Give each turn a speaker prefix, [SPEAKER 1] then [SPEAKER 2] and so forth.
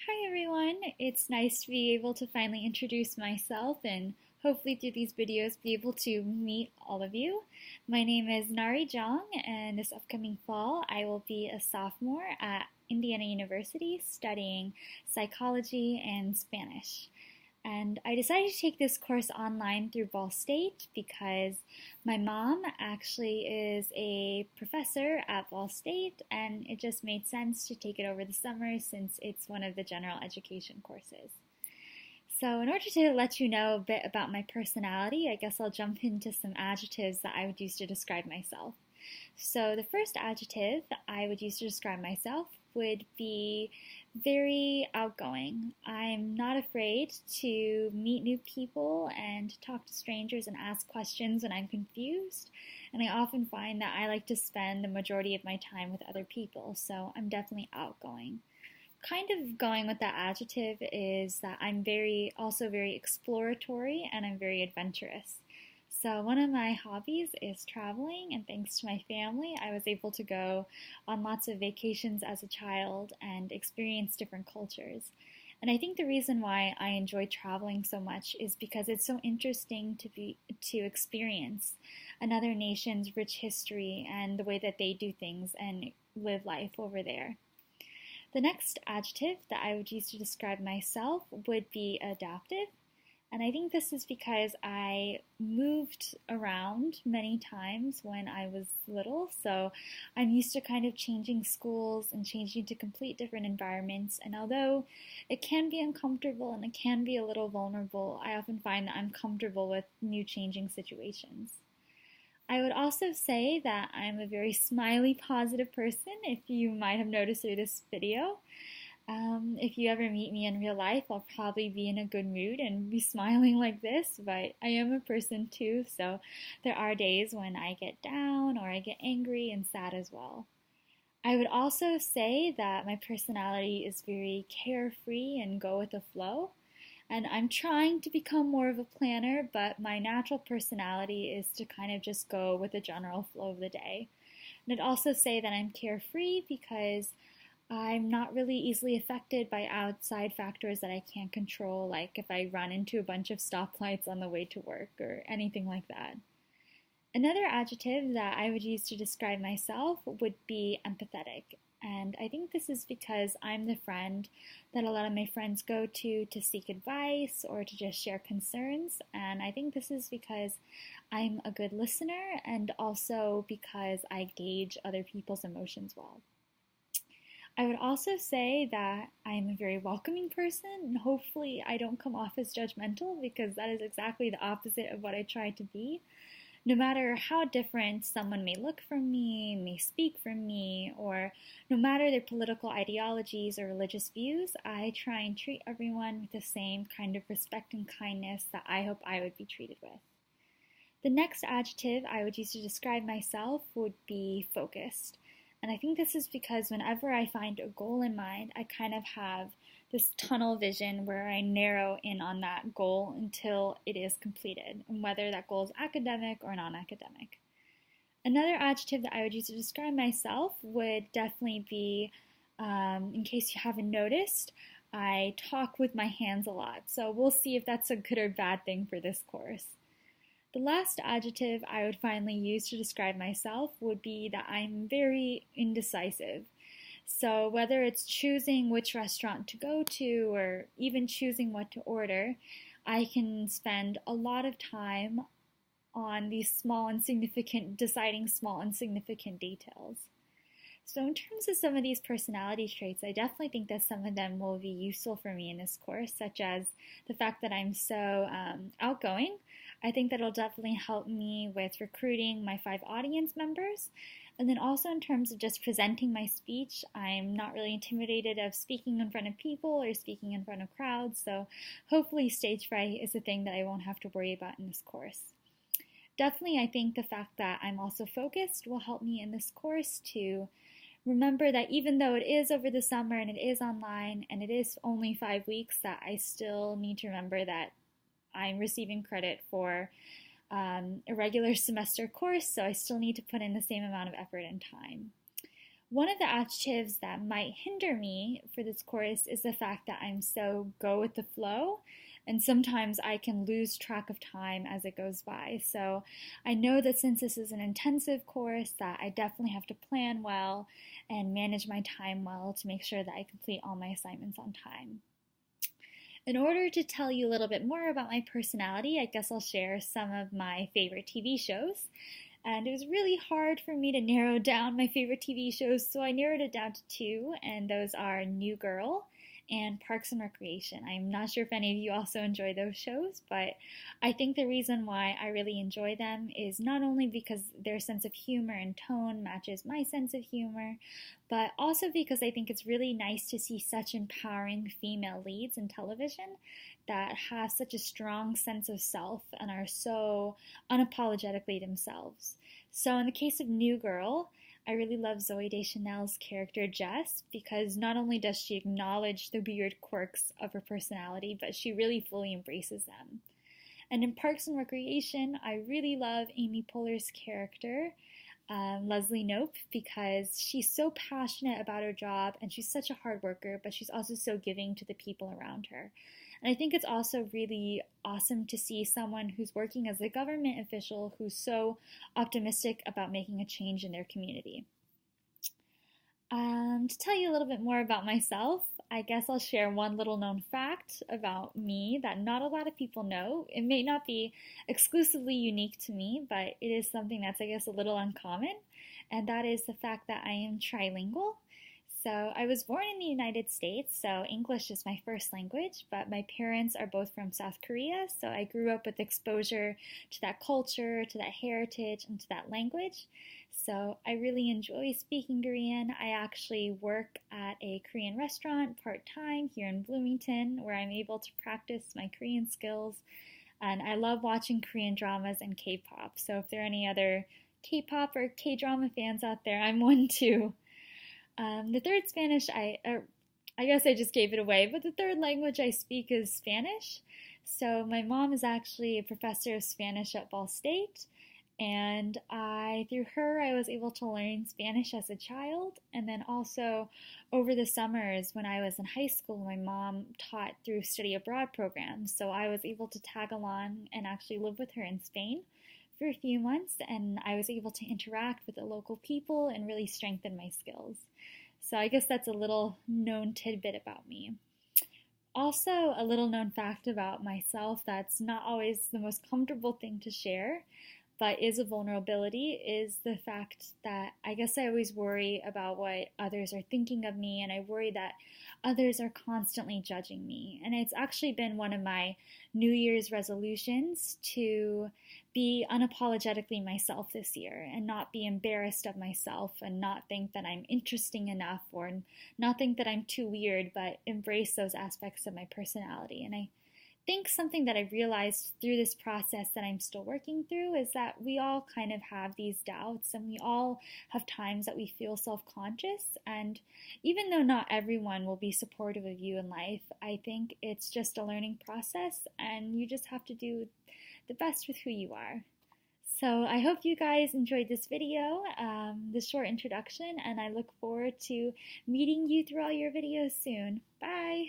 [SPEAKER 1] Hi everyone, it's nice to be able to finally introduce myself and hopefully through these videos be able to meet all of you. My name is Nari Jong and this upcoming fall I will be a sophomore at Indiana University studying psychology and Spanish. And I decided to take this course online through Ball State because my mom actually is a professor at Ball State, and it just made sense to take it over the summer since it's one of the general education courses. So in order to let you know a bit about my personality, I guess I'll jump into some adjectives that I would use to describe myself. So the first adjective I would use to describe myself would be very outgoing. I'm not afraid to meet new people and talk to strangers and ask questions when I'm confused. And I often find that I like to spend the majority of my time with other people, so I'm definitely outgoing. Kind of going with that adjective is that I'm also very exploratory and I'm very adventurous. So one of my hobbies is traveling, and thanks to my family, I was able to go on lots of vacations as a child and experience different cultures. And I think the reason why I enjoy traveling so much is because it's so interesting to experience another nation's rich history and the way that they do things and live life over there. The next adjective that I would use to describe myself would be adaptive. And I think this is because I moved around many times when I was little, so I'm used to kind of changing schools and changing to complete different environments. And although it can be uncomfortable and it can be a little vulnerable, I often find that I'm comfortable with new changing situations. I would also say that I'm a very smiley, positive person, if you might have noticed through this video. If you ever meet me in real life, I'll probably be in a good mood and be smiling like this, but I am a person too, so there are days when I get down or I get angry and sad as well. I would also say that my personality is very carefree and go with the flow, and I'm trying to become more of a planner, but my natural personality is to kind of just go with the general flow of the day. And I'd also say that I'm carefree because I'm not really easily affected by outside factors that I can't control, like if I run into a bunch of stoplights on the way to work or anything like that. Another adjective that I would use to describe myself would be empathetic. And I think this is because I'm the friend that a lot of my friends go to seek advice or to just share concerns. And I think this is because I'm a good listener and also because I gauge other people's emotions well. I would also say that I'm a very welcoming person, and hopefully I don't come off as judgmental because that is exactly the opposite of what I try to be. No matter how different someone may look from me, may speak from me, or no matter their political ideologies or religious views, I try and treat everyone with the same kind of respect and kindness that I hope I would be treated with. The next adjective I would use to describe myself would be focused. And I think this is because whenever I find a goal in mind, I kind of have this tunnel vision where I narrow in on that goal until it is completed, and whether that goal is academic or non-academic. Another adjective that I would use to describe myself would definitely be, in case you haven't noticed, I talk with my hands a lot. So we'll see if that's a good or bad thing for this course. The last adjective I would finally use to describe myself would be that I'm very indecisive. So whether it's choosing which restaurant to go to or even choosing what to order, I can spend a lot of time on these deciding small insignificant details. So in terms of some of these personality traits, I definitely think that some of them will be useful for me in this course, such as the fact that I'm so outgoing. I think that'll definitely help me with recruiting my 5 audience members. And then also in terms of just presenting my speech, I'm not really intimidated of speaking in front of people or speaking in front of crowds, so hopefully stage fright is a thing that I won't have to worry about in this course. Definitely, I think the fact that I'm also focused will help me in this course to remember that even though it is over the summer and it is online and it is only 5 weeks, that I still need to remember that I'm receiving credit for a regular semester course, so I still need to put in the same amount of effort and time. One of the adjectives that might hinder me for this course is the fact that I'm so go with the flow, and sometimes I can lose track of time as it goes by. So I know that since this is an intensive course, that I definitely have to plan well and manage my time well to make sure that I complete all my assignments on time. In order to tell you a little bit more about my personality, I guess I'll share some of my favorite TV shows. And it was really hard for me to narrow down my favorite TV shows, so I narrowed it down to two, and those are New Girl and Parks and Recreation. I'm not sure if any of you also enjoy those shows, but I think the reason why I really enjoy them is not only because their sense of humor and tone matches my sense of humor, but also because I think it's really nice to see such empowering female leads in television that have such a strong sense of self and are so unapologetically themselves. So in the case of New Girl, I really love Zooey Deschanel's character Jess because not only does she acknowledge the weird quirks of her personality, but she really fully embraces them. And in Parks and Recreation, I really love Amy Poehler's character, Leslie Knope, because she's so passionate about her job and she's such a hard worker, but she's also so giving to the people around her. And I think it's also really awesome to see someone who's working as a government official who's so optimistic about making a change in their community. To tell you a little bit more about myself, I guess I'll share one little known fact about me that not a lot of people know. It may not be exclusively unique to me, but it is something that's, I guess, a little uncommon, and that is the fact that I am trilingual. So I was born in the United States, so English is my first language, but my parents are both from South Korea, so I grew up with exposure to that culture, to that heritage, and to that language. So I really enjoy speaking Korean. I actually work at a Korean restaurant part-time here in Bloomington, where I'm able to practice my Korean skills. And I love watching Korean dramas and K-pop, so if there are any other K-pop or K-drama fans out there, I'm one too. The third Spanish, I guess I just gave it away, but the third language I speak is Spanish. So my mom is actually a professor of Spanish at Ball State, and through her, I was able to learn Spanish as a child, and then also over the summers when I was in high school, my mom taught through study abroad programs, so I was able to tag along and actually live with her in Spain for a few months, and I was able to interact with the local people and really strengthen my skills. So I guess that's a little known tidbit about me. Also, a little known fact about myself that's not always the most comfortable thing to share, but is a vulnerability, is the fact that I guess I always worry about what others are thinking of me, and I worry that others are constantly judging me. And it's actually been one of my New Year's resolutions to be unapologetically myself this year and not be embarrassed of myself and not think that I'm interesting enough or not think that I'm too weird, but embrace those aspects of my personality. And I think something that I realized through this process that I'm still working through is that we all kind of have these doubts and we all have times that we feel self-conscious, and even though not everyone will be supportive of you in life, I think it's just a learning process and you just have to do the best with who you are. So I hope you guys enjoyed this video, this short introduction, and I look forward to meeting you through all your videos soon. Bye!